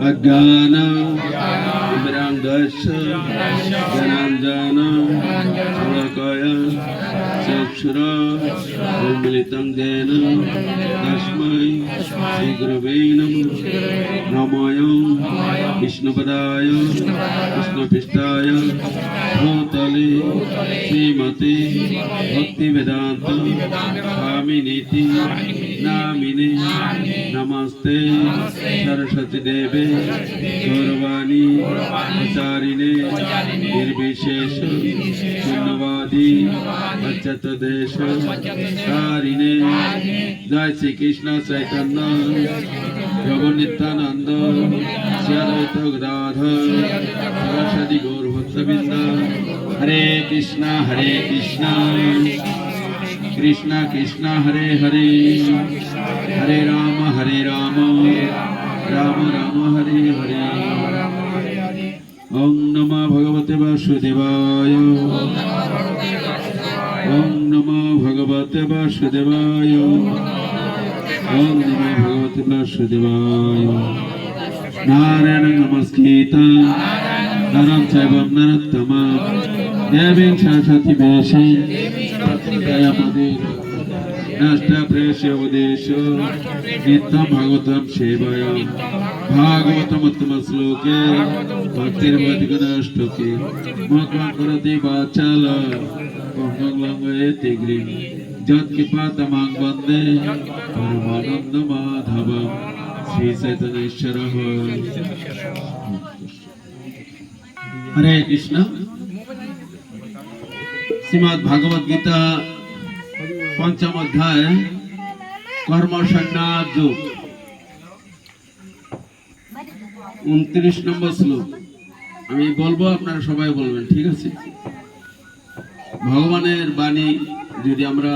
अज्ञानतिमिरान्धस्य ज्ञानाञ्जनशलाकया चक्षुरुन्मीलितं येन तस्मै श्रीगुरवे नमः विष्णुपदाय कृष्णपृष्ठाय भूतले श्रीमते भक्तिवेदान्त स्वामिनीति नामिने नमस्ते सरस्वती देवे गौरवाणी प्रचारिणे निर्विशेष शून्यवादी पश्चातदेश कारिणे जय श्री कृष्ण चैतन्य प्रभु नित्यानंद श्री अद्वैत गदाधर सरस्वती गौर भक्तवृंद हरे कृष्ण कृष्ण कृष्ण हरे हरे हरे राम राम राम हरे हरे ओम नमः भगवते वासुदेवाय ओम नमः भगवते वासुदेवाय ओम नमः भगवते वासुदेवाय नारायण नमस्कृतं नरं चैव नरोत्तमं देवीं सरस्वतीं व्यासं नष्टप्रेष्योपदेश नित्यं भागवतं सेवया भागवतमुत्तम श्लोके भक्तिर्वधिकनष्टके मुखं करोति वाचाल लंघयति गिरिं यत्कृपातमं वन्दे परमानन्दमाधवं श्री चैतन्येश्वरः। हरे कृष्ण। श्रीमद् भागवत गीता पंचम अध्याय कर्म संन्यास योग 29 নম্বর শ্লোক আমি বলবো, আপনারা সবাই বলবেন, ঠিক আছে? ভগবানের বাণী যদি আমরা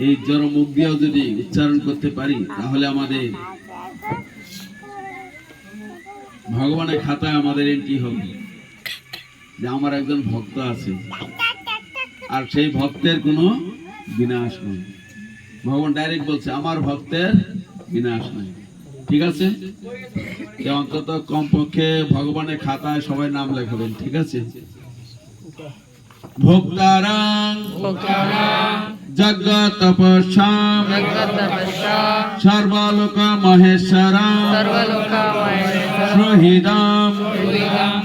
এই জড় মুখ দিয়েও যদি উচ্চারণ করতে পারি, তাহলে আমাদের ভগবানের খাতায় আমাদের এন্ট্রি হবে যে আমার একজন ভক্ত আছে, আর সেই ভক্তের কোনো বিনাশ নেই। ভগবান ডাইরেক্ট বলছে আমার ভক্তের বিনাশ নাই, ঠিক আছে? অন্তত কমপক্ষে ভগবানের খাতায় সবাই নাম লেখাবেন, ঠিক আছে? ভোক্তারাং জগৎ তপস্যাম সর্বলোক মহেশ্বরাম সুহৃদাম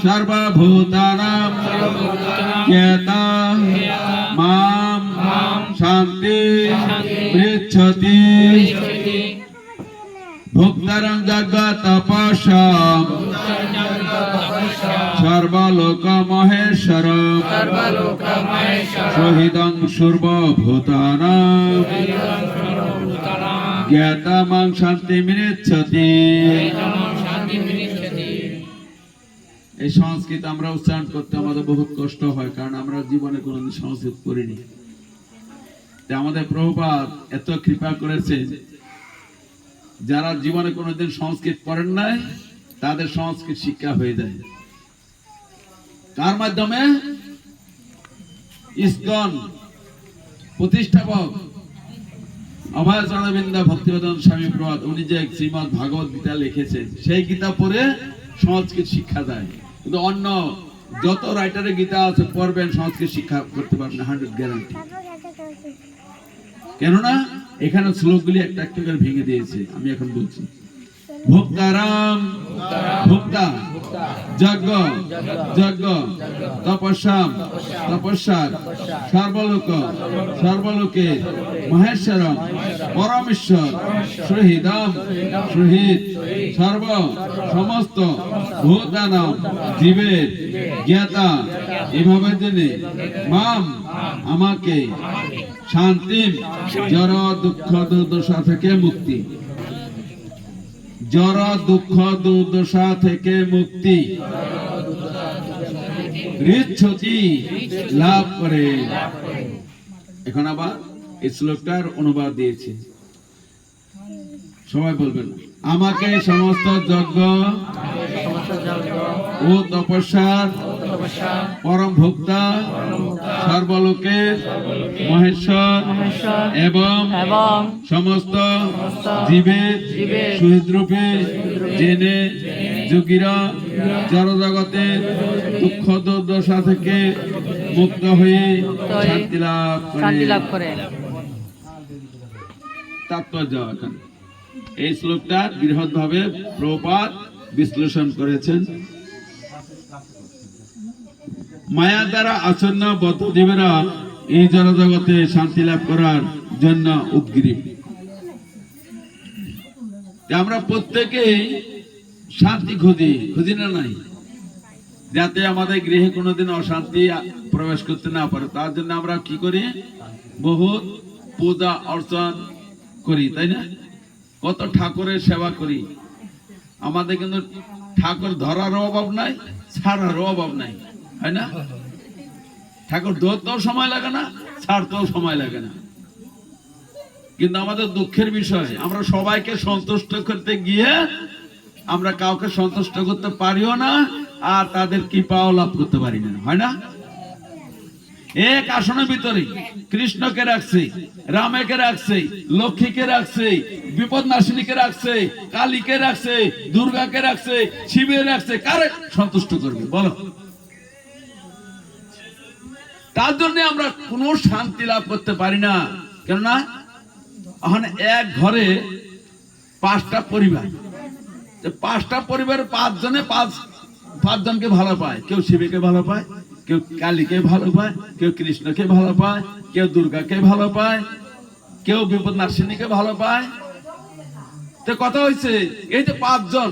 সর্বভূতানাম জ্ঞাতা মাম শান্তি পৃচ্ছতি। ভোক্তারং জগৎ তপস্যাম সর্বলোক মহেশ্বরম সুহৃদং সর্বভূতানাম জ্ঞাতা মাং শান্তি পৃচ্ছতি। এই সংস্কৃত আমরা উচ্চারণ করতে আমাদের বহুত কষ্ট হয়, কারণ আমরা জীবনে কোনোদিন সংস্কৃত করিনি। আমাদের প্রভুপাদ এত কৃপা করেছে, যারা জীবনে কোনোদিন সংস্কৃত করেন নাই তাদের সংস্কৃত শিক্ষা হয়ে যায়। কার মাধ্যমে? ইসকন প্রতিষ্ঠাপক অভয়াচরণবৃন্দ ভক্তিবেদান্ত স্বামী প্রভুপাদ, উনি যে শ্রীমদ্ ভাগবত গীতা লিখেছেন, সেই গীতা পড়ে সংস্কৃত শিক্ষা দেয়। কিন্তু অন্য যত রাইটারের গীতা আছে পড়বেন, সংস্কৃত শিক্ষা করতে পারবেন 100 গ্যারান্টি। কেননা এখানে শ্লোকগুলি একটা একটা করে ভেঙে দিয়েছে। আমি এখন বলছি, ভোক্তারাম ভোক্তা যজ্ঞ যজ্ঞ তপস্যাম তপস্যার সর্বলোক সর্বলোকে মহেশ্বরম পরমেশ্বর সুহৃদম সুহৃদ সর্ব সমস্ত ভূতানাম জীবের জ্ঞাতা, এভাবে জেনে মাম আমাকে শান্তি জড় দুঃখ দুর্দশা থেকে মুক্তি, জড় দুঃখ দুর্দশা থেকে মুক্তি ঋচ্ছতি লাভ করে। এখন আবার এই শ্লোকটার অনুবাদ দিয়েছে, সবাই বলবেন, আমাকে সমস্ত যজ্ঞ ও তপস্যার পরম ভোক্তা সর্বলোকের মহেশ্বর এবং সমস্ত জীবের সুহৃদরূপে জেনে যোগীরা জড়জগতের দুঃখ দুর্দশা থেকে মুক্ত হয়ে শান্তি লাভ করে। তাৎপর্য এখানে এই শ্লোকটা বৃহৎভাবে প্রভুপাদ বিশ্লেষণ করেছেন। মায়া দ্বারা আচ্ছন্ন বদ্ধজীবেরা এই জড়জগতে শান্তি লাভ করার জন্য উদ্গ্রীব। আমরা প্রত্যেকেই শান্তি খুঁজি না নাই, যাতে আমাদের গৃহে কোনোদিন অশান্তি প্রবেশ করতে না পারে। তার জন্য আমরা কি করি? বহুত পূজা অর্চন করি, তাই না? কত ঠাকুরের সেবা করি। আমাদের কিন্তু ঠাকুর ধরারও অভাব নাই, ছাড়ারও অভাব নাই, হয় না? ঠাকুর ধরতেও সময় লাগে না, ছাড়তেও সময় লাগে না। কিন্তু আমাদের দুঃখের বিষয়, আমরা সবাইকে সন্তুষ্ট করতে গিয়ে আমরা কাউকে সন্তুষ্ট করতে পারিও না, আর তাদের কৃপাও লাভ করতে পারি না, হয় না? এক আসনের ভিতরে কৃষ্ণকে রাখছে, রামেকে রাখছে, লক্ষ্মীকে রাখছে, বিপদ নাশিনীকে রাখছে, কালীকে রাখছে, দুর্গাকে রাখছে, শিবের রাখছে। কারে সন্তুষ্ট করবে বলো? তার জন্য আমরা কোনো শান্তি লাভ করতে পারি না। কেননা ওখানে এক ঘরে 5টা পরিবার, 5টা পরিবার 5 জনে 5 জনকে ভালো পায়। কেউ শিবকে ভালো পায়, কেউ কালীকে ভালো পায়, কেউ কৃষ্ণকে ভালো পায়, কেউ দুর্গাকে ভালো পায়, কেউ বিপদ নাশিনীকে ভালো পায়। তো কথা হয়েছে এই যে 5 জন,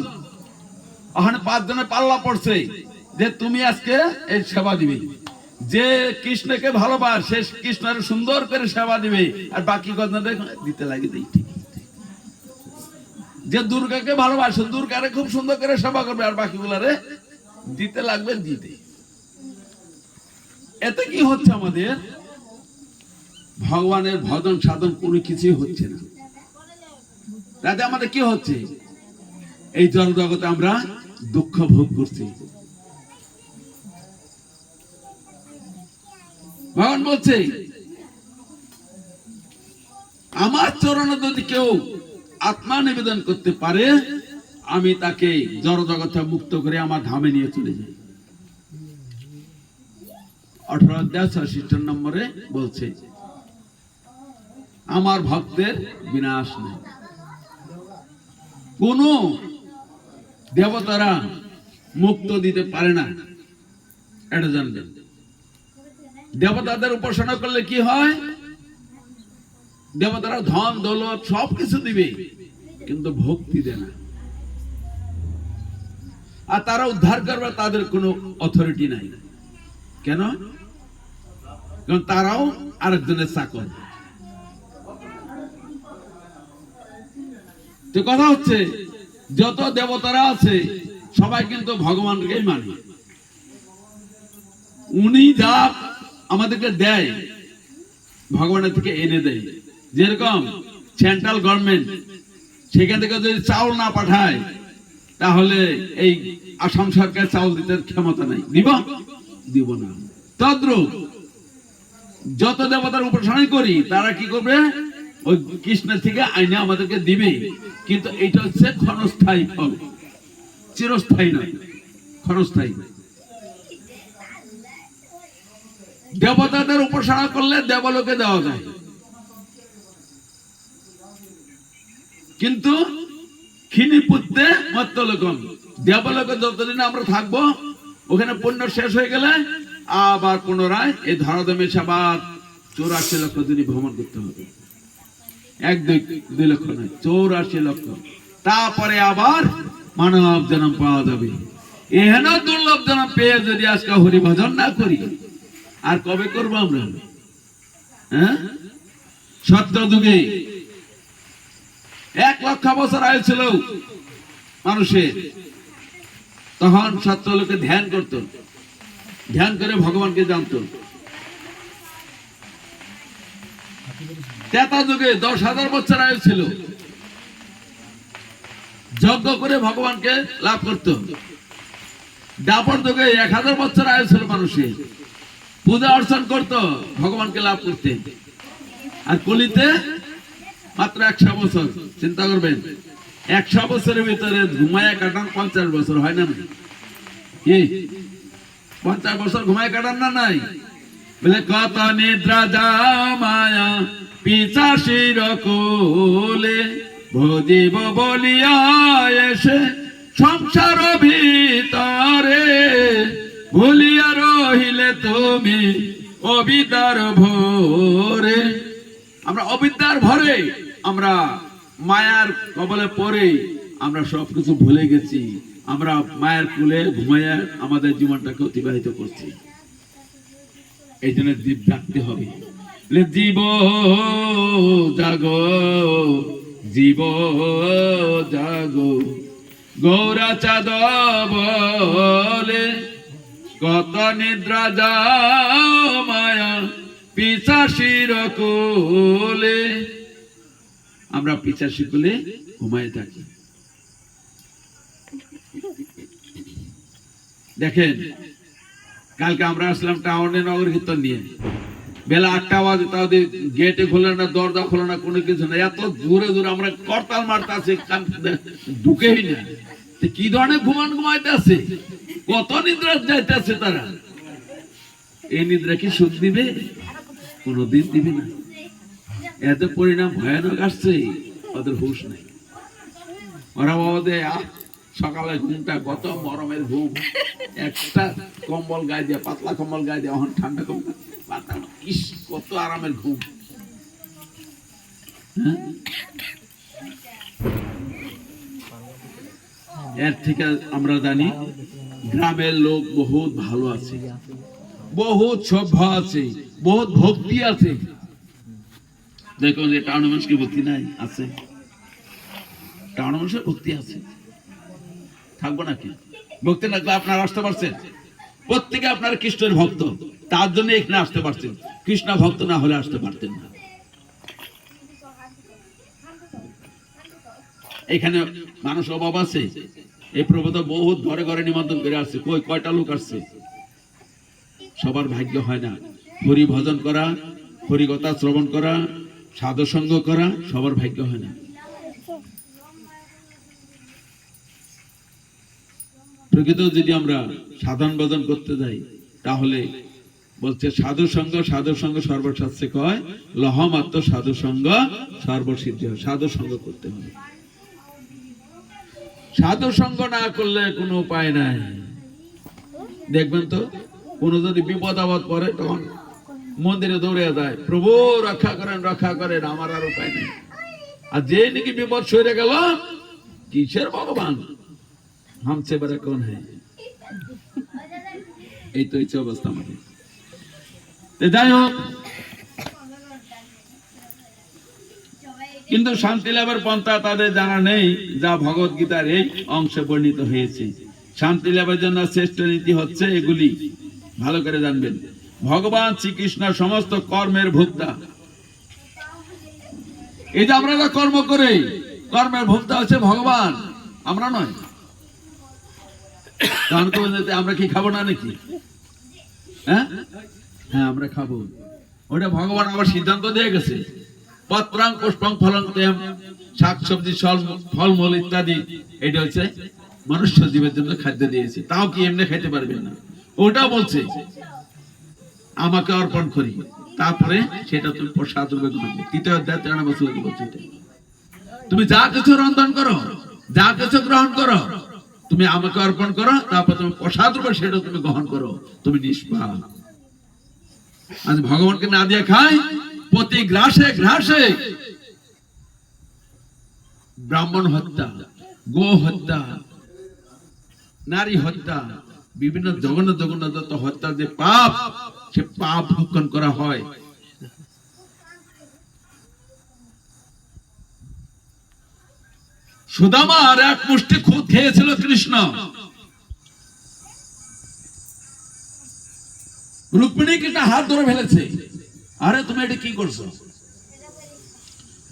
ওখানে 5 জনের পাল্লা পড়ছে যে তুমি আজকে এই সেবা দিবে। যে কৃষ্ণকে ভালোবাস সে কৃষ্ণের সুন্দর করে সেবা দিবে, আর বাকি কথা দিতে লাগে। যে দুর্গাকে ভালোবাসে দুর্গারে খুব সুন্দর করে সেবা করবে, আর বাকি গুলারে দিতে লাগবে দিতে। এতে কি হচ্ছে? আমাদের ভগবানের ভজন সাধন কোনো কিছুই হচ্ছে না। তাতে আমাদের কি হচ্ছে? এই জড়জগতে আমরা দুঃখ ভোগ করছি। ভগবান বলছে আমার চরণে যদি কেউ আত্মা নিবেদন করতে পারে, আমি তাকে জড়জগতে মুক্ত করে আমার ধামে নিয়ে চলে যাই। 18 অধ্যায় 66 নম্বরে বলছে আমার ভক্তের বিনাশ নেই। কোন দেবতারা মুক্ত দিতে পারে না, এটা জানবেন। দেবতাদের উপাসনা করলে কি হয়? দেবতারা ধন দৌলত সবকিছু দিবে, কিন্তু ভক্তি দেয় না। আর তারা উদ্ধার করবে, তাদের কোনো অথরিটি নাই। কেন? কারণ তারাও আরেকজনের চাকর। তো কথা হচ্ছে যত দেবতারা আছে সবাই কিন্তু ভগবানকেই মানে। উনি যা আমাদেরকে দেয় ভগবানের থেকে এনে দেয়। যেরকম সেন্ট্রাল গভর্নমেন্ট সেখান থেকে যদি চাউল না পাঠায়, তাহলে এই আসাম সরকার চাউল দিতে ক্ষমতা নাই, দিব না। তদ্রূপ যত দেবতার উপাসনা করি তারা কি করবে? ওই কৃষ্ণের থেকে আইনে আমাদেরকে দিবে, কিন্তু এটা হচ্ছে ক্ষণস্থায়ী ফল, চিরস্থায়ী নয়, ক্ষণস্থায়ী। দেবতাদের উপাসনা করলে দেবলোকে দেওয়া যায়, কিন্তু ক্ষিণীপুত্রে মর্ত্যলোকম, দেবলোকে যতদিন আমরা থাকবো ওখানে পুণ্য শেষ হয়ে গেলে আবার পুনরায় এই ধরাধামে আবার 84 লক্ষ দিনই ভ্রমণ করতে হবে। 1-2 লক্ষ নয়, 84 লক্ষ। তারপরে আবার মানব জন্ম পাওয়া যাবে। এহেন দুর্লভ জন্ম পেয়ে যদি আজকে হরি ভজন না করি, আর কবে করবো আমরা? হ্যাঁ, সত্য যুগে 1 লক্ষ বছর আয়ু ছিল মানুষের, তখন সত্য লোকে ধ্যান করত, ধ্যান করে ভগবানকে জানত। ত্রেতা যুগে 10,000 বছর আয়ু ছিল, যজ্ঞ করে ভগবানকে লাভ করত। দ্বাপর যুগে 1000 বছর আয়ু ছিল মানুষের, পূজা অর্চন করত ভগবানকে লাভ করতে। আর কলিতে মাত্র 100 বছর। চিন্তা করবেন 100 বছরের ভিতরে ঘুমায়া কাটান 50 বছর হয় না? কি 50 বছর ঘুমায় কাটান না? নাই বলে কত নিদ্রা জামায়া পিশাচির কোলে ভজিব বলিয়া এসে সংসার ভিতরে ভুলিয়া রহিলে তুমি অবিদ্যার ভরে। আমরা অবিদ্যার ভরে, আমরা মায়ার কবলে পড়ে আমরা সবকিছু ভুলে গেছি। আমরা মায়ের কোলে ঘুমাইয়া আমাদের জীবনটাকে অতিবাহিত করছি। এই জন্য জীব জাগতে হবে। জীব জাগো, জীব জাগো, গৌরা চাঁদ বলে কত নিদ্রা জামায়া পিশাচির কোলে। আমরা পিশাচি কোলে ঘুমায় থাকি। দেখেন, কালকে আমরা আসলাম টাউনে নগর কীর্তন নিয়ে, বেলা 8টা বাজে, তাও গেটে খোলে না, দরজা খোলে না, কোনো কিছু না। এত জোরে জোরে আমরা করতাল মারতে আছে, ঢুকেই না। কি ধরনের ঘুমাইতে আছে, কত নিদ্রা যাইতে আছে তারা। এই নিদ্রা কি সুখ দিবে? কোনদিন দিবে না। এত পরিণাম ভয়ানক আসছে, ওদের হুঁশ নেই। ওরা বাবাদের সকালে ঘুমটা কত মরমের ঘুম, একটা কম্বল গায়ে দিয়ে, পাতলা কম্বল গায়ে দিয়ে, এখন ঠান্ডা কম্বল, ইস কত আরামের ঘুম। এর থেকে আমরা জানি গ্রামের লোক বহুত ভালো আছে, বহুত সভ্য আছে, বহুত ভক্তি আছে। দেখুন যে টাউন মানুষকে ভক্তি নাই, আছে। টাউন মানুষের ভক্তি আছে, থাকবো নাকি? ভক্তি লাগলে আপনারা আসতে পারছেন? প্রত্যেকে আপনারা কৃষ্ণের ভক্ত, তার জন্য এখানে আসতে পারছেন। কৃষ্ণ ভক্ত না হলে আসতে পারতেন না। এখানে মানুষ অভাব আছে। এই প্রভু তো বহুত ঘরে ঘরে নিমন্ত্রণ করে আসছে, কয়টা লোক আসছে? সবার ভাগ্য হয় না। হরি ভজন করা, হরিকথা শ্রবণ করা, সাধু সঙ্গ করা সবার ভাগ্য হয় না। প্রকৃত যদি আমরা সাধন ভজন করতে যাই, তাহলে বলছে সাধু সঙ্গ, সাধু সঙ্গ সর্বশাস্ত্রে কয় লহমাত্র সাধু সঙ্গ সর্বসিদ্ধি হয়। সাধু সঙ্গ করতে হবে। সাধু সঙ্গ না করলে কোনো উপায় নাই। দেখবেন তো, কোনো যদি বিপদ আপদ পড়ে, তখন মন্দিরে দৌড়ে যায়, প্রভু রক্ষা করেন, রক্ষা করেন, আমার আর উপায় নেই। আর যে নাকি বিপদ সরে গেল, কিসের ভগবান, হামছে বড় কোন হ্যাঁ। এই তো হচ্ছে অবস্থা আমাদের। যাই হোক, কিন্তু শান্তি লাভের পন্থা তাদের জানা নেই, যা ভগবত গীতার এই অংশে বর্ণিত হয়েছে। শান্তি লাভের জন্য শ্রেষ্ঠ নীতি হচ্ছে এগুলি, ভালো করে জানবেন। ভগবান শ্রীকৃষ্ণ সমস্ত কর্মের ভোক্তা। এই যে আমরা যা কর্ম করি, কর্মের ভোক্তা হচ্ছে ভগবান, আমরা নয়। আমরা কি খাবো না নাকি? হ্যাঁ, আমরা খাবো। ওটা ভগবান আবার সিদ্ধান্ত দিয়ে গেছে, পত্রাং পুষ্পং ফলং তেম, শাকসবজি ফলমূল ইত্যাদি, এটা হচ্ছে মনুষ্য জীবের জন্য খাদ্য দিয়েছে। তাও কি এমনি খাইতে পারবেন না। ওটা বলছে আমাকে অর্পণ করি, তারপরে সেটা তুমি প্রসাদ রূপে গ্রহণ করো। 3 অধ্যায় 13 বছর বলছে, তুমি যা কিছু রন্ধন করো, যা কিছু গ্রহণ করো, তুমি আমাকে অর্পণ করো, তারপর তুমি প্রসাদ রূপে সেটা তুমি গ্রহণ করো, তুমি নিষ্পাপ। আজ ভগবানকে না দিয়ে খায়, প্রতি গ্রাসে গ্রাসে ব্রাহ্মণ হত্যা, গো হত্যা, নারী হত্যা, বিভিন্ন জঘন্য জঘন্য যত হত্যা যে পাপ, সে পাপ ভক্ষণ করা হয়। সুদামার এক মুষ্টি খুদ খেয়েছিল কৃষ্ণ। রুক্মিণী কৃষ্ণ হাত ধরে ফেলেছে, আরে তুমি এটা কি করছো?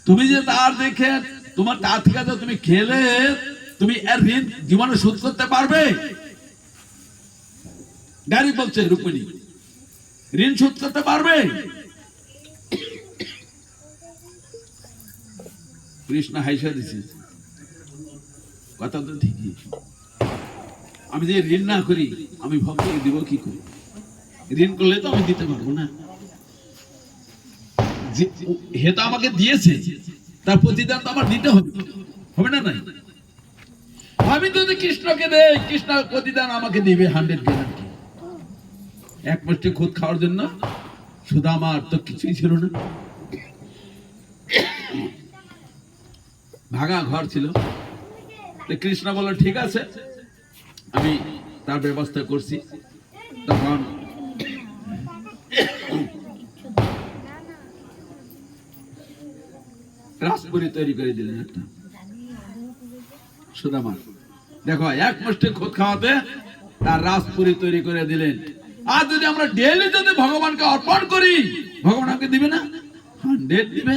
তুমি যে তার দেখে তোমার তার থেকে তুমি খেলে, তুমি এর ঋণ জীবনে শোধ করতে পারবে? গাড়ি বলছে রুক্মিণী, ঋণ শোধ করতে পারবে? কৃষ্ণ হাইসা দিছে, কথা তো ঠিকই। আমি যে ঋণ না করি আমি ভক্তকে দিব কি করে? ঋণ করলে তো আমি দিতে পারবো না। হে তো আমাকে দিয়েছে, তার প্রতিদান তো আমার দিতে হবে, হবে না? নাই, আমি যদি কৃষ্ণকে দেই, কৃষ্ণ প্রতিদান আমাকে দিবে 100 গ্যারান্টি। এক মুষ্টি খুদ খাওয়ার জন্য সুদামার তো কিছুই ছিল না, ভাঙা ঘর ছিল। কৃষ্ণ বলল ঠিক আছে, আমি তার ব্যবস্থা করছি। তখন রাজপুরী তৈরি করে দিলেন একটা সুদামার। দেখো, এক মুষ্টি খুদ খাওয়াতে তার রাজপুরী তৈরি করে দিলেন। আর যদি আমরা ডেইলি যদি ভগবানকে অর্পণ করি, ভগবান আমাকে দিবে না? 100 দিবে।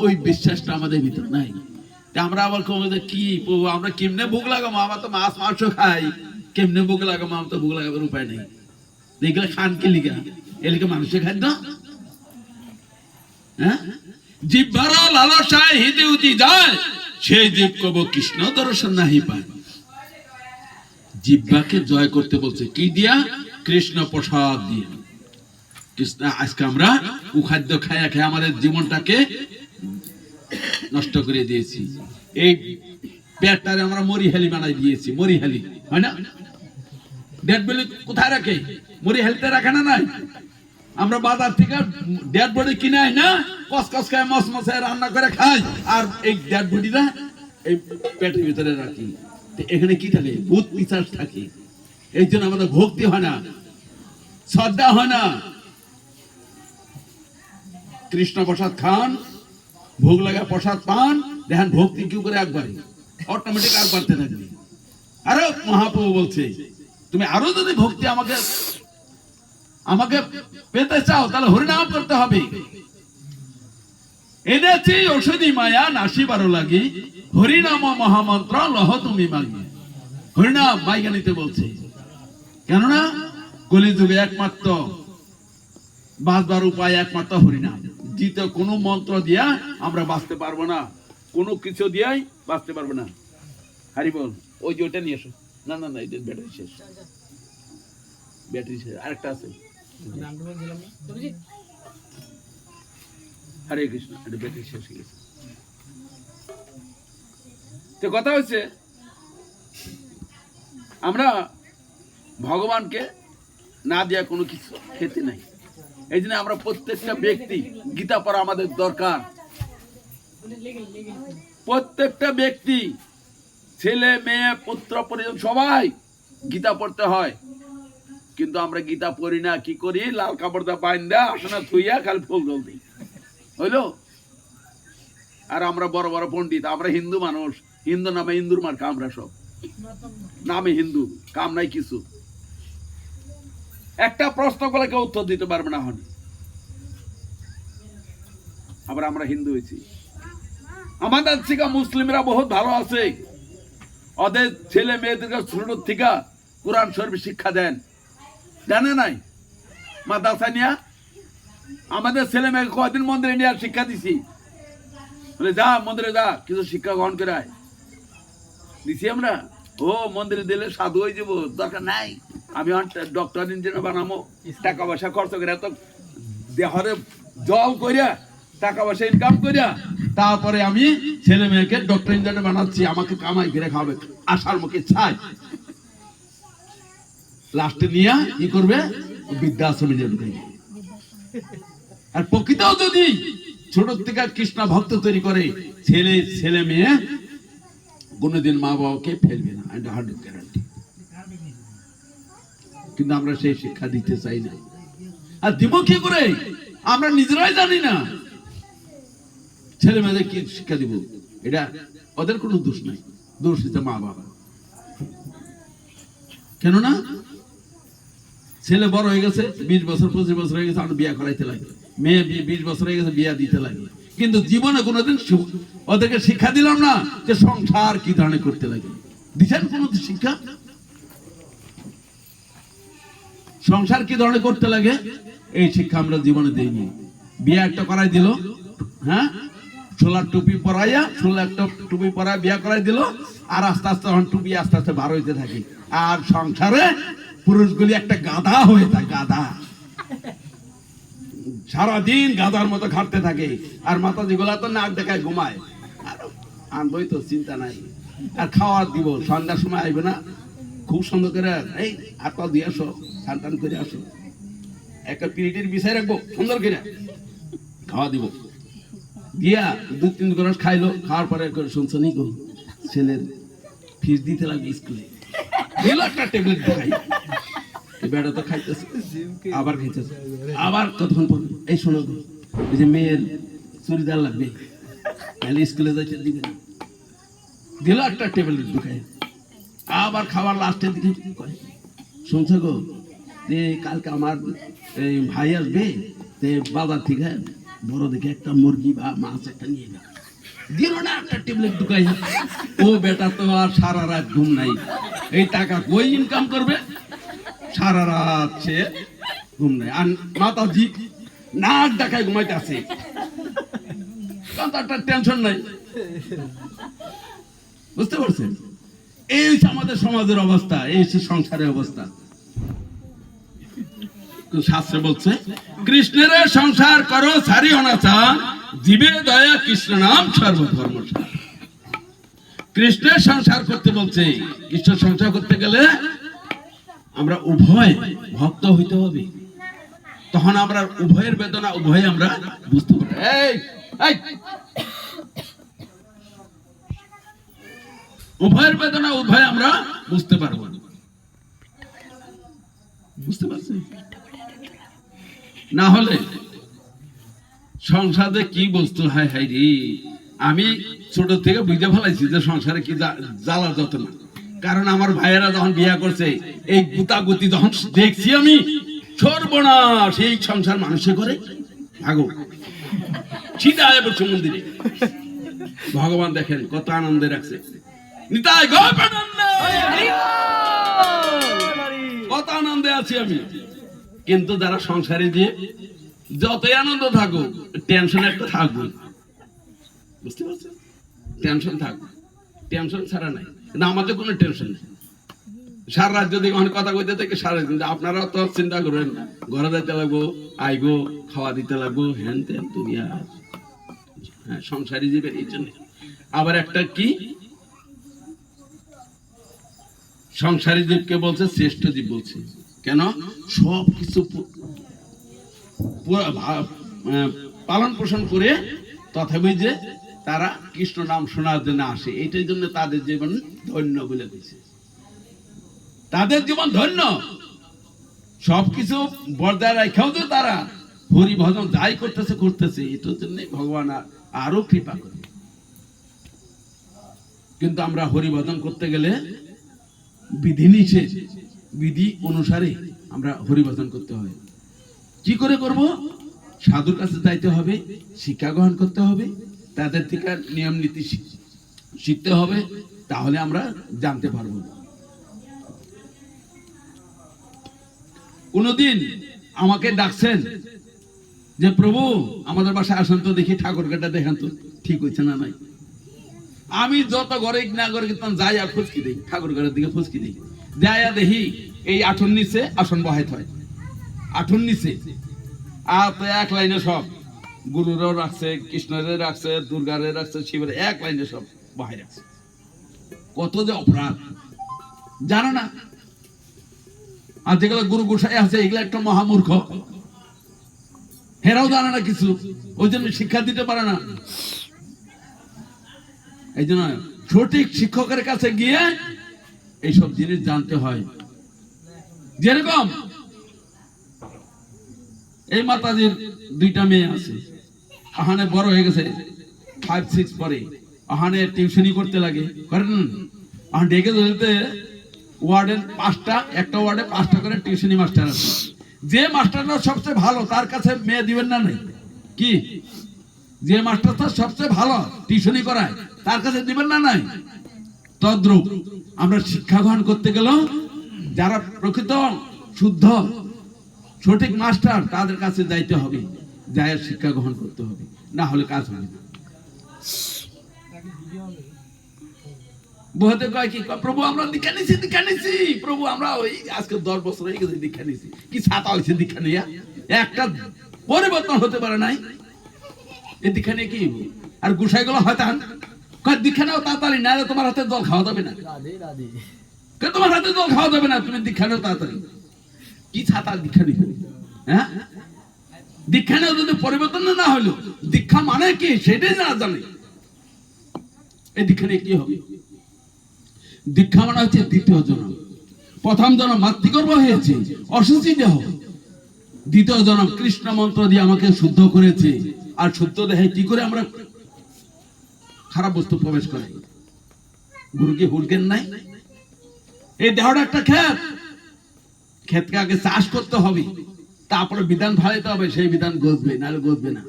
ওই বিশ্বাসটা আমাদের ভিতর নাই। আমরা আবার কি প্রভু, আমরা কেমনে ভোগ লাগাবো? আমরা তো মাছ মাংস খাই, কেমনে ভোগ লাগাবো? আমার তো ভোগ লাগাবার উপায় নেই। এগুলো খান কি লিগা? এলিকে মানুষের খাদ্য। হ্যাঁ, জিহ্বার লালসায় হিতে উতি যায়, সেই জীব কব কৃষ্ণ দর্শন নাহি পায়। জিহ্বাকে জয় করতে বলছে কি দিয়া? কৃষ্ণ প্রসাদ দিয়ে। কৃষ্ণ, আজকে আমরা কুখাদ্য খায়া খেয়ে আমাদের জীবনটাকে নষ্ট করে দিয়েছি। এই পেটটারে আমরা মরিহালি বানাই দিয়েছি। মরিহালি হয় না? ডেড বডি কোথায় রাখে? মরিহালিতে রাখে না? নাই, আমরা বাজার থেকে ডেড বডি কিনে আই না, কসকস খায়, মসমসায় রান্না করে খাই, আর এই ডেড বডিটা এই পেটের ভিতরে রাখি। এখানে কি থাকে? ভূত পিশাচ থাকে। এই জন্য আমাদের ভক্তি হয় না, শ্রদ্ধা হয় না। কৃষ্ণ প্রসাদ খান, ভোগ লাগা প্রসাদ পান, দেখেন ভক্তি কি করে একবারে অটোমেটিক আর বাড়তে থাকবে। আরো মহাপ্রভু বলছে, তুমি আরো যদি ভক্তি আমাকে পেতে চাও, তাহলে হরিনাম করতে হবে। এনেছি ঔষধি মায়া নাসিবারও লাগি, হরিনাম মহামন্ত্র লহ তুমি মাগি। হরিনাম মাইগা নিতে বলছে, কেননা কলিযুগে একমাত্র বাঁচবার উপায় একমাত্র হরিনাম। দ্বিতীয় কোন মন্ত্র দিয়া আমরা বাঁচতে পারবো না, কোনো কিছু দিয়াই বাঁচতে পারবো না। হারি বল, ওই যে ওটা নিয়ে এসো। না না না, এটা ব্যাটারি শেষ, ব্যাটারি শেষ, আরেকটা আছে। হরে কৃষ্ণ, এটা ব্যাটারি শেষ হয়ে গেছে। তো কথা হচ্ছে, আমরা ভগবানকে না দেয়া কোনো কিছু খেতে নাই। এই জন্য আমরা প্রত্যেকটা ব্যক্তি গীতা পড়া আমাদের দরকার। প্রত্যেকটা ব্যক্তি, ছেলে মেয়ে পুত্র পরিজন সবাই গীতা পড়তে হয়। কিন্তু আমরা গীতা পড়ি না, কি করি? লাল কাপড়টা বাইন্দা আসনা থুইয়া খালি ফুল জল দিই, হইলো? আর আমরা বড় বড় পণ্ডিত, আমরা হিন্দু মানুষ, হিন্দু নামে হিন্দুর মার্কা, আমরা সব নামে হিন্দু, কাম নাই কিছু। একটা প্রশ্ন করলে কেউ উত্তর দিতে পারবে না। হন আবার আমরা হিন্দু হয়েছি। আমাদের থেকে মুসলিমরা বহুত ভালো আছে, ওদের ছেলে মেয়েদেরকে ছোট থেকে কোরআন শরীফ শিক্ষা দেন, জানে নাই? মাদ্রাসা নিয়া আমাদের ছেলে মেয়েকে কয়দিন মন্দিরে নিয়ে শিক্ষা দিছি, বলে যা মন্দিরে যা, কিছু শিক্ষা গ্রহণ করে দিছি আমরা। ও মন্দিরে দিলে সাধু হয়ে যাবো, দরকার নাই। আমি ডক্টর ইঞ্জিনিয়ার বানাবো, টাকা পয়সা খরচ করে, এত দেহরে জল করিয়া টাকা পয়সা ইনকাম করিয়া তারপরে আমি ছেলে মেয়েকে ডক্টর ইঞ্জিনিয়ার বানাচ্ছি, আমাকে কামাই করে খাবে, আশার মুখে ছাই। লাস্টে নিয়ে কি করবে? বৃদ্ধাশ্রমে যাবে। আর প্রকৃতও যদি ছোট থেকে কৃষ্ণ ভক্ত তৈরি করে, ছেলে মেয়ে কোনদিন মা বাবাকে ফেলবে না, 100 গ্যারান্টি। কিন্তু আমরা সেই শিক্ষা দিতে চাই না। আর দিব কি করে? আমরা নিজেরাই জানি না ছেলে মেয়েদের কি শিক্ষা দিব। এটা ওদের কোনো দোষ নাই, দোষ হচ্ছে মা বাবা। কেননা ছেলে বড় হয়ে গেছে, 20 বছর 25 বছর হয়ে গেছে, আমরা বিয়ে করাইতে লাগে। মেয়ে 20 বছর হয়ে গেছে, বিয়ে দিতে লাগে। কিন্তু জীবনে কোনোদিন ওদেরকে শিক্ষা দিলাম না যে সংসার কি ধরনের করতে লাগে। দিচ্ছেন কোন শিক্ষা? সংসার কি ধরনের করতে লাগে এই শিক্ষা আমরা জীবনে দেইনি। বিয়ে একটা করাই দিল, হ্যাঁ, 16 টুপি পরাইয়া, 16 একটা টুপি পরায় বিয়ে করাই দিল, আর আস্তে আস্তে তখন টুপি আস্তে আস্তে বার হইতে থাকে। আর সংসারে পুরুষগুলি একটা গাধা হয়ে থাকে, গাধা সারাদিন গাধার মতো খাটতে থাকে। আর মাতাজি গুলা তো নাক দেখায় ঘুমায়, আর আনবই তো চিন্তা নাই। আর খাওয়া দিব সন্ধ্যার সময় আইবে না, খুব সুন্দর করে এই হাত পা দিয়ে আসো, স্নান টান করে আসো, একটা পিরিটের বিষয় রাখবো, সুন্দর করে খাওয়া দিব। দিয়া 2-3 গ্লাস খাইলো, খাওয়ার পরে শুনছো নি গো ছেলের ফিস দিতে লাগবে স্কুলে, দিল একটা ট্যাবলেট খাই, বেড়া তো খাইতেছে, আবার খাইতেছে, আবার কতক্ষণ পর এই শোনো গো এই যে মেয়ের চুড়িদার লাগবে, তাহলে স্কুলে যাইতে দিবে না, দিল একটা ট্যাবলেট খাই। আবার খাবার লাস্টের দিকে করে শুনছো গো যে কালকে আমার এই ভাই আসবে, বাজার থেকে বড় দেখে একটা মুরগি বা মাছ একটা নিয়ে যাবে, দিল না একটা ট্যাবলেট ঢুকাই। ও বেটা তো আর সারা রাত ঘুম নাই, এই টাকা কই ইনকাম করবে, সারা রাত সে ঘুম নাই। আর মাতাজি নাক ডাকায় ঘুমাইতে আছে, তার টেনশন নাই, বুঝতে পারছেন? এই হচ্ছে আমাদের সমাজের অবস্থা, এই হচ্ছে সংসারের অবস্থা। শাস্ত্রে বলছে কৃষ্ণের সংসার করো সারি অনাচার, জীবে দয়া কৃষ্ণ নাম সর্বধর্ম। কৃষ্ণের সংসার করতে বলছে, কৃষ্ণের সংসার করতে গেলে আমরা উভয় ভক্ত হইতে হবে, তখন আমরা উভয়ের বেদনা উভয় আমরা বুঝতে পারবো। উভয়ের বেদনা উভয় আমরা বুঝতে পারবো, বুঝতে পারছি? না হলে সংসারে কি বস্তু, হাই হাই রে, আমি ছোট থেকে বুঝে ফেলাইছি যে সংসারে কি জ্বালা যত না। কারণ আমার ভাইয়েরা যখন বিয়া করছে, এই গুতাগুতি যখন দেখছি আমি, সর্বনাশ, এই সংসার মানুষে করে ভাগো সিধা আয় পড়ছে মন্দিরে। ভগবান দেখেন কত আনন্দে রাখছে, নিতাই কত আনন্দে আছি আমি। কিন্তু যারা সংসারে দিয়ে যতই আনন্দ থাকুক, টেনশন একটা থাকবে, বুঝতে পারছেন? টেনশন থাকবে, টেনশন ছাড়া নাই। কিন্তু আমাদের কোনো টেনশন নেই, সারা রাত যদি কথা কইতে থেকে সারা, কিন্তু আপনারা তো চিন্তা করেন ঘরে যাইতে লাগবো, আইগো, খাওয়া দিতে লাগবো, হ্যান ত্যান দুনিয়া। হ্যাঁ, সংসারী জীবের এই জন্য। আবার একটা কি, সংসারী জীবকে বলছে শ্রেষ্ঠ জীব বলছে, কেন? সব কিছু পালন পোষণ করে তথাপি যে তারা কৃষ্ণ নাম শোনার জন্য আসে, এইটার জন্য তাদের জীবন ধন্য বলে দিয়েছে। তাদের জীবন ধন্য, সবকিছু বজায় রাখাও যে তারা হরি ভজন যাই করতেছে, এটার জন্য ভগবান আরো কৃপা করে। কিন্তু আমরা হরি ভজন করতে গেলে বিধি নিষেধ, বিধি অনুসারে আমরা হরি ভজন করতে হয়। কি করে করব? সাধুর কাছে যাইতে হবে, শিক্ষা গ্রহণ করতে হবে, তাদের থেকে নিয়ম নীতি শিখতে হবে, তাহলে আমরা জানতে পারবো। কোনদিন আমাকে ডাকছেন যে প্রভু আমাদের বাসায় আসেন তো, দেখি ঠাকুর ঘাটটা দেখান তো ঠিক হয়েছে না নাই। আমি যত ঘরে না করে যাই আর ফুচকি দিই, ঠাকুর ঘরের দিকে ফুচকি দিই, যাইয়া দেখি এই আঠুর নিচে আসন বহাইতে হয়, আঠুর নিচে। আর তো এক লাইনে সব গুরুরও রাখছে, কৃষ্ণের রাখছে, দুর্গারে রাখছে, শিবের, এক লাইনে সব বহাই রাখছে। কত যে অপরাধ জানো না? আর যেগুলো গুরু গোসাই আছে, এগুলো একটা মহামূর্খ, হেরাও জানে না কিছু, ওই জন্য শিক্ষা দিতে পারে না। এই জন্য সঠিক শিক্ষকের কাছে গিয়ে এইসব জিনিস জানতে হয়। যেরকম এই মাতাজির 2টা মেয়ে আছে, আহানে বড় হয়ে গেছে, 5-6 পরে, আহানে টিউশনি করতে লাগে, করেন? আহান ডেকে ধরতে ওয়ার্ডের 5টা, একটা ওয়ার্ডে 5টা করে টিউশনি মাস্টার আছে। যে মাস্টারটা সবচেয়ে ভালো তার কাছে মেয়ে দিবেন না নাই? কি, যে মাস্টারটা সবচেয়ে ভালো টিউশনি করায় তার কাছে দিবেন না নাই? তদ্রূপ আমরা শিক্ষা গ্রহণ করতে গেলেও যারা প্রকৃত শুদ্ধ সঠিক মাস্টার, তাদের কাছে যাইতে হবে, যাই শিক্ষা গ্রহণ করতে হবে, না হলে কাজ হবে না। বহুতে কয় কি কয়, প্রভু আমরা দীক্ষা নিছি প্রভু, আমরা ওই আজকে 10 বছর হয়ে গেছে দীক্ষা নিছি, কি ছাতা হয়েছে দীক্ষা নিয়ে, একটা পরিবর্তন হতে পারে নাই, এই দীক্ষা নিয়ে কি হইব? আর গুসাই গুলো হয়তো কয় দীক্ষা নাও তাড়াতাড়ি, না তোমার হাতে জল খাওয়া যাবে না, তোমার হাতে জল খাওয়া যাবে না, তুমি দীক্ষা নাও তাড়াতাড়ি। কি ছাতা দীক্ষা নিবে? হ্যাঁ, দীক্ষা নেওয়া যদি পরিবর্তন না হলো, দীক্ষা মানে কি সেটাই না জানে, এই দীক্ষা নিয়ে কি হবে? দীক্ষা মানে হচ্ছে দ্বিতীয় জন্ম। প্রথম জন্ম মাতৃগর্ভ হয়েছে, অশুচি দেহ। দ্বিতীয় জন্ম কৃষ্ণ মন্ত্র দিয়ে আমাকে শুদ্ধ করেছে। আর শুদ্ধ দেহে কি করে আমরা খারাপ বস্তু প্রবেশ করে? গুরুকে হুড়কেন নাই? এই দেহটা একটা ক্ষেত, ক্ষেতকে আগে চাষ করতে হবে, তারপরে বিধান ভালাইতে হবে, সেই বিধান গজবে, নাহলে গজবে না।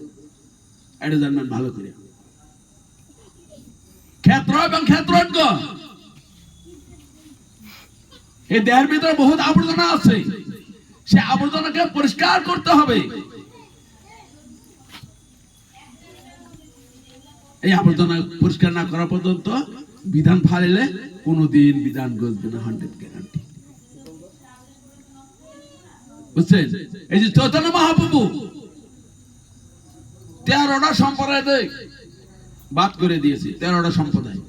এটা জানবেন ভালো করে। ক্ষেত্র এবং ক্ষেত্রজ্ঞ, এই দেহের ভিতরে বহুত আবর্জনা আছে, সে আবর্জনাকে পরিষ্কার করতে হবে। এই আবর্জনা পরিষ্কার না করা পর্যন্ত বিধান ফালিলে কোনদিন বিধান গজবে না, 100 গ্যারান্টি। বুঝছেন? এই যে চৈতন্য মহাপ্রভু 13টা সম্প্রদায় বাদ করে দিয়েছে, 13টা সম্প্রদায়,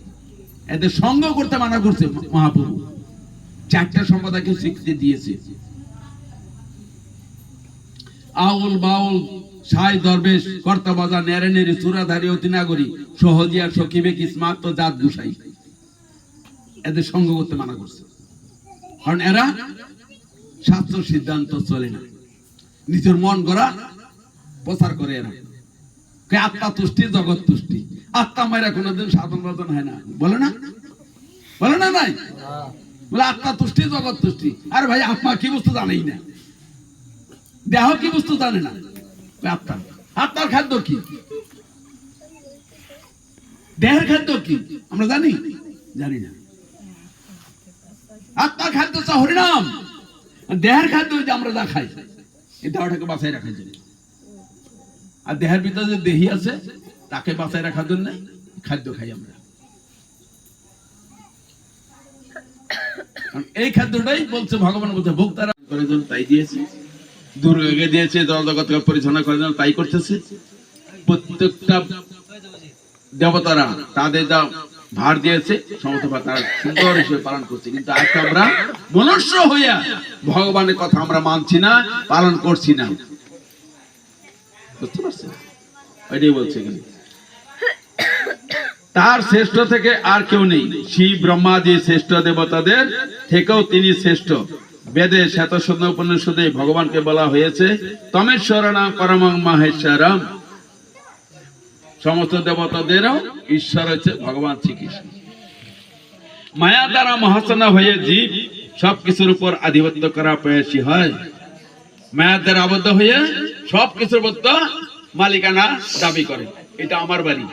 এদের সঙ্গ করতে মানা করছে মহাপ্রভু। 4টা সম্প্রদায়কে স্বীকৃতি দিয়েছে। আউল বাউল সাই দরবেশ কর্তা বাজা নেড়ে নেড়ে চূড়াধারী অতি নাগরী সহজিয়া সকিবে কিসমাত তো জাত গুসাই, এদের সঙ্গ করতে মানা করছে। কারণ এরা শাস্ত্র সিদ্ধান্ত চলে না, নিজের মন গড়া প্রচার করে। এরা আত্মা তুষ্টি জগৎ তুষ্টি, আত্মা মায়েরা কোনোদিন সাধন বাদন হয় না, বলে না? বলে না? নাই বলে আত্মা তুষ্টি জগৎ তুষ্টি। আর ভাই আত্মা কি বস্তু জানেই না, দেহ কি বস্তু জানে না। আত্মা, আত্মার খাদ্য কি, দেহের খাদ্য কি আমরা জানি? জানি না। আত্মার খাদ্য হচ্ছে হরিনাম, দেহের খাদ্য যে আমরা যা খাই, এই দেহটাকে বাঁচাই রাখার জন্য। আর দেহের ভিতরে যে দেহি আছে, তাকে বাঁচাই রাখার জন্য খাদ্য খাই আমরা। এই খাদ্যটাই বলছে ভগবান, বলছে ভোক্তারা করার জন্য তাই দিয়েছে, দুর্গাকে দিয়েছে জগৎকে পরিচালনা করার জন্য তাই করতেছে। প্রত্যেকটা দেবতারা তাদের যা ভার দিয়েছে সমস্ত তারা সুন্দর হিসেবে পালন করছে। কিন্তু আজকে আমরা মনুষ্য হইয়া ভগবানের কথা আমরা মানছি না, পালন করছি না। বুঝতে পারছেন? এটাই বলছে এখানে, তার শ্রেষ্ঠ থেকে আর কেউ নেই। শিব ব্রহ্মাদি শ্রেষ্ঠ দেবতাদের থেকেও তিনি শ্রেষ্ঠ। বেদে শ্বেতসুন্দ উপনিষদে ভগবানকে বলা হয়েছে তমেশ্বরণাম পরমং মাহেশ্বরম। সমস্ত দেবতাদেরও ঈশ্বর হচ্ছে ভগবান শ্রীকৃষ্ণ। মায়া দ্বারা মহাসনা হয়ে জীব সবকিছুর উপর আধিপত্য করা প্রয়াসী হয়। মায়ার দ্বারা আবদ্ধ হয়ে সবকিছুর মধ্যে মালিকানা দাবি করে। এটা আমার বাড়ি,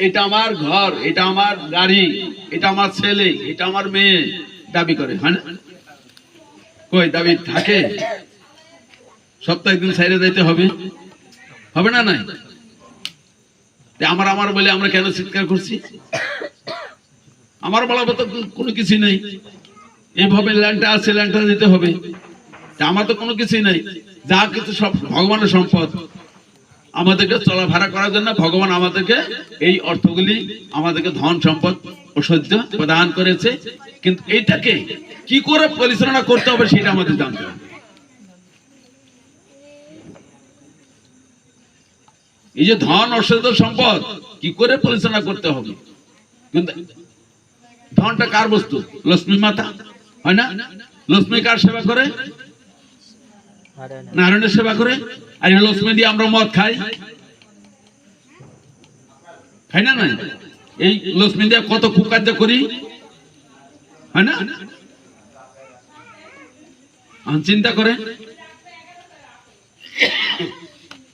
এটা আমার ঘর, এটা আমার গাড়ি, এটা আমার ছেলে, এটা আমার মেয়ে দাবি করে, হয় না? কই দাবি থাকে? সপ্তাহে একদিন সাইরে যাইতে হবে, হবে না? নাই আমার আমার বলে আমরা কেন চিৎকার করছি? আমার বলা তো কোনো কিছু নেই, এইভাবে ল্যাংটা আছে, ল্যাংটা দিতে হবে। আমার তো কোনো কিছুই নাই, যা কিছু সব ভগবানের সম্পদ। আমাদেরকে চলাফেরা করার জন্য ভগবান আমাদেরকে এই অর্থগুলি, আমাদেরকে ধন সম্পদ ঐশ্বর্য প্রদান করেছে। কিন্তু এইটাকে কি করে পরিচালনা করতে হবে সেটা আমাদের জানতে হবে। এই যে ধন ঐশ্বর্য সম্পদ কি করে পরিচালনা করতে হবে, কিন্তু ধনটা কার বস্তু? লক্ষ্মী মাতা, হয় না? লক্ষ্মী কার সেবা করে? নারায়ণের সেবা করে। আর এই লক্ষ্মী দিয়ে আমরা মদ খাই, খাই না? নাই এই লক্ষ্মী দিয়ে কত কুকার্য করি, হয় না? চিন্তা করে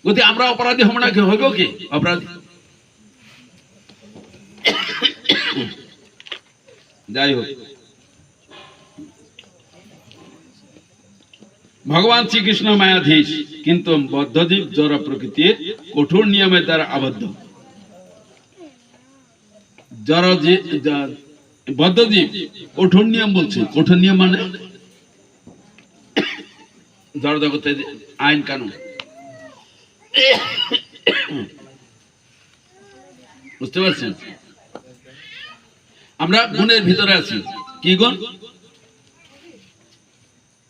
যদি আমরা অপরাধী হব না, হইব কি অপরাধী? যাই হোক, ভগবান শ্রীকৃষ্ণ মায়াধীশ, কিন্তু বদ্ধজীব জড় প্রকৃতির কঠোর নিয়মের দ্বারা আবদ্ধ। জড় বদ্ধজীব কঠোর নিয়ম বলছে। কঠোর নিয়ম মানে জড় জগতের আইন কানুন, বুঝতে পারছেন? আমরা গুণের ভিতরে আছি। কি গুণ?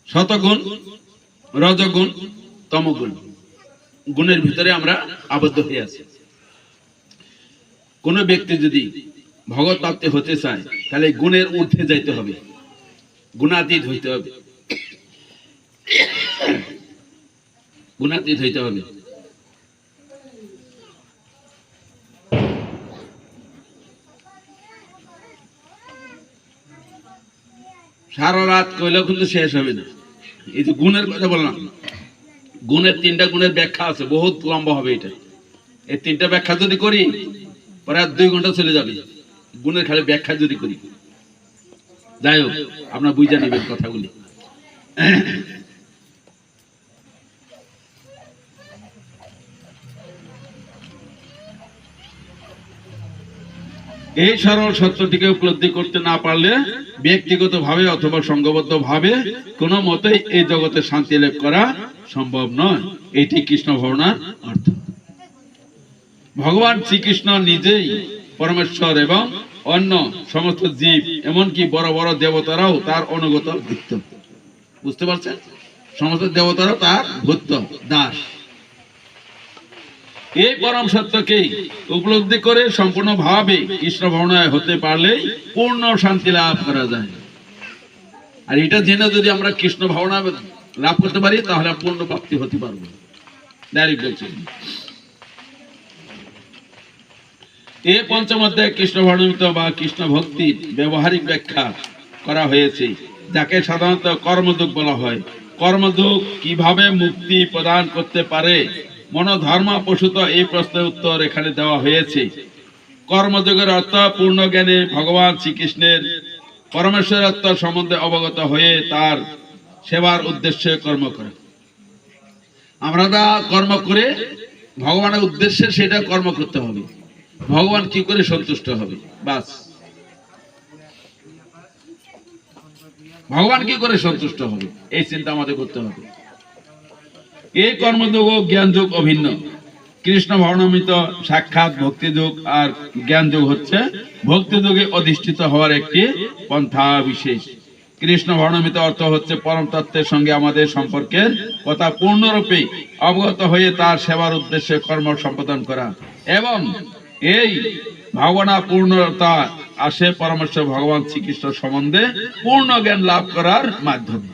শতগুণ, রজগুণ, তমগুণ। গুণের ভিতরে আমরা আবদ্ধ হয়ে আছি। কোন ব্যক্তি যদি ভগৎ প্রাপ্তি হতে চায় তাহলে গুণের ঊর্ধ্বে যাইতে হবে, গুণাতীত হইতে হবে, গুণাতীত হইতে হবে। সারা রাত কইলেও কিন্তু শেষ হবে না। এই যে গুণের কথা বললাম, গুণের তিনটা গুণের ব্যাখ্যা আছে, বহুত লম্বা হবে এটা। এই তিনটা ব্যাখ্যা যদি করি প্রায় 2 ঘন্টা চলে যাবে, গুণের খালি ব্যাখ্যা যদি করি। যাই হোক, আপনার বুঝা নেবেন কথাগুলি। এই সরল সত্যটিকে উপলব্ধি করতে না পারলে ব্যক্তিগত ভাবে অথবা সংঘবদ্ধ ভাবে কোনো মতেই এই জগতে শান্তি লাভ করা সম্ভব নয়। এটি কৃষ্ণ ভাবনার অর্থ। ভগবান শ্রীকৃষ্ণ নিজেই পরমেশ্বর এবং অন্য সমস্ত জীব, এমনকি বড় বড় দেবতারাও তার অনুগত ভৃত্য। বুঝতে পারছেন? সমস্ত দেবতারাও তার ভৃত্য, দাস। এই পরম সত্যকেই উপলব্ধি করে সম্পূর্ণ ভাবে কৃষ্ণ ভাবনায় হতে পারলেই পূর্ণ শান্তি লাভ করা যায়। আর এটা জেনে যদি আমরা কৃষ্ণ ভাবনা লাভ করতে পারি তাহলে পূর্ণ প্রাপ্তি হতে পারবো। ডাইরেক্ট বলছি। এই পঞ্চম অধ্যায়ে কৃষ্ণ ভাবনামৃত বা কৃষ্ণ ভক্তির ব্যবহারিক ব্যাখ্যা করা হয়েছে, যাকে সাধারণত কর্মযোগ বলা হয়। কর্মযোগ কিভাবে মুক্তি প্রদান করতে পারে মনোধর্ম প্রসূত এই প্রশ্নের উত্তর এখানে দেওয়া হয়েছে। কর্মযোগের অর্থ পূর্ণ জ্ঞানে ভগবান শ্রীকৃষ্ণের পরমেশ্বরত্ব সম্বন্ধে অবগত হয়ে তার সেবার উদ্দেশ্যে কর্ম করে। আমরা যা কর্ম করে ভগবানের উদ্দেশ্যে সেটা কর্ম করতে হবে। ভগবান কি করে সন্তুষ্ট হবে, বাস। ভগবান কি করে সন্তুষ্ট হবে এই চিন্তা আমাদের করতে হবে। এই কর্মযোগ ও জ্ঞান যোগ অভিন্ন। কৃষ্ণ ভাবনামৃত সাক্ষাৎ ভক্তি যোগ আর জ্ঞান যোগ হচ্ছে ভক্তি যোগে অধিষ্ঠিত হওয়ার একটি পন্থা বিশেষ। কৃষ্ণ ভাবনামৃত অর্থ হচ্ছে পরম তত্ত্বের সঙ্গে আমাদের সম্পর্কের কথা পূর্ণরূপে অবগত হয়ে তার সেবার উদ্দেশ্যে কর্ম সম্পাদন করা, এবং এই ভাবনা পূর্ণতা আসে পরমেশ্বর ভগবান শ্রীকৃষ্ণ সম্বন্ধে পূর্ণ জ্ঞান লাভ করার মাধ্যমে।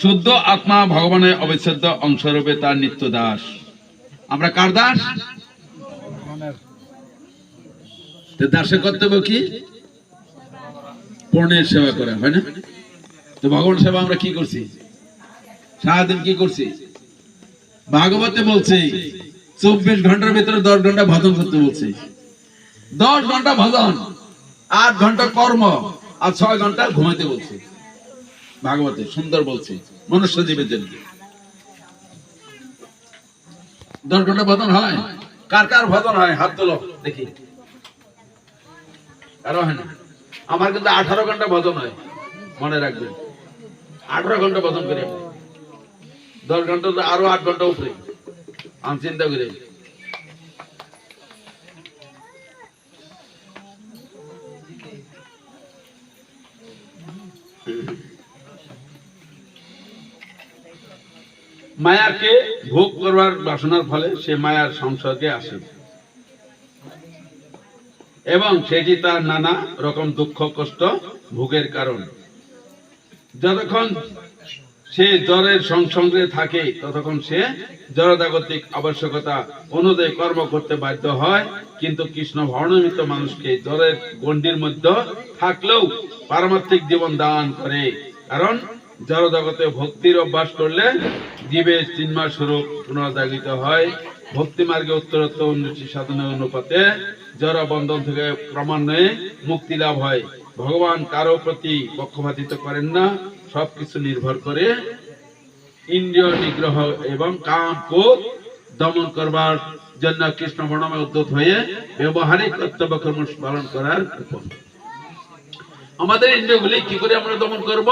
শুদ্ধ আত্মা ভগবানের অবিচ্ছেদ্য অংশরূপে তার নিত্য দাস। আমরা কার দাস? দাসের কর্তব্য কি? পূর্ণের সেবা করা, হয় না? তো ভগবান সেবা আমরা কি করছি? সারাদিন কি করছি? ভাগবতে বলছে 24 ঘন্টার ভিতরে 10 ঘন্টা ভজন করতে বলছে। 10 ঘন্টা ভজন, 8 ঘন্টা কর্ম, আর 6 ঘন্টা ঘুমাইতে বলছে। ভাগবতে সুন্দর বলছে মনুষ্য জীবের জন্য। 10 ঘন্টা ভজন হয়? কার কার ভজন হয় হাত তোলো দেখি। কারো হয় না? আমার কিন্তু 18 ঘন্টা ভজন হয়, মনে রাখবেন। 18 ঘন্টা ভজন করি আমি। 10 ঘন্টা আরো 8 ঘন্টা উপরে। আমি চিন্তা করি মায়াকে ভোগ করবার বাসনার ফলে সে মায়ার সংসর্গে আসে এবং সেটি তার নানা রকম দুঃখ কষ্ট ভোগের কারণ। যতক্ষণ সে জড়ের সংসর্গে থাকে ততক্ষণ সে জড়জাগতিক আবশ্যকতা অনুযায়ী কর্ম করতে বাধ্য হয়। কিন্তু কৃষ্ণ ভাবনামৃত মানুষকে জড়ের গণ্ডির মধ্যে থাকলেও পারমার্থিক জীবন দান করে, কারণ জড় জগতে ভক্তির অভ্যাস করলে জীবের চিন্ময় স্বরূপ পুনর্জাগৃত হয়। ভক্তি মার্গে উত্তরোত্তর উন্নতি সাধনের অনুপাতে জড় বন্ধন থেকে ক্রমান্বয়ে মুক্তি লাভ হয়। ভগবান কারো প্রতি পক্ষপাতিত্ব করেন না, সবকিছু নির্ভর করে ইন্দ্রিয় নিগ্রহ এবং কাম ক্রোধ দমন করবার জন্য কৃষ্ণ বর্ণমে উদ্যত হয়ে ব্যবহারিক কর্তব্য কর্ম পালন করার উপর। আমাদের ইন্দ্রিয়গুলি কি করে আমরা দমন করব?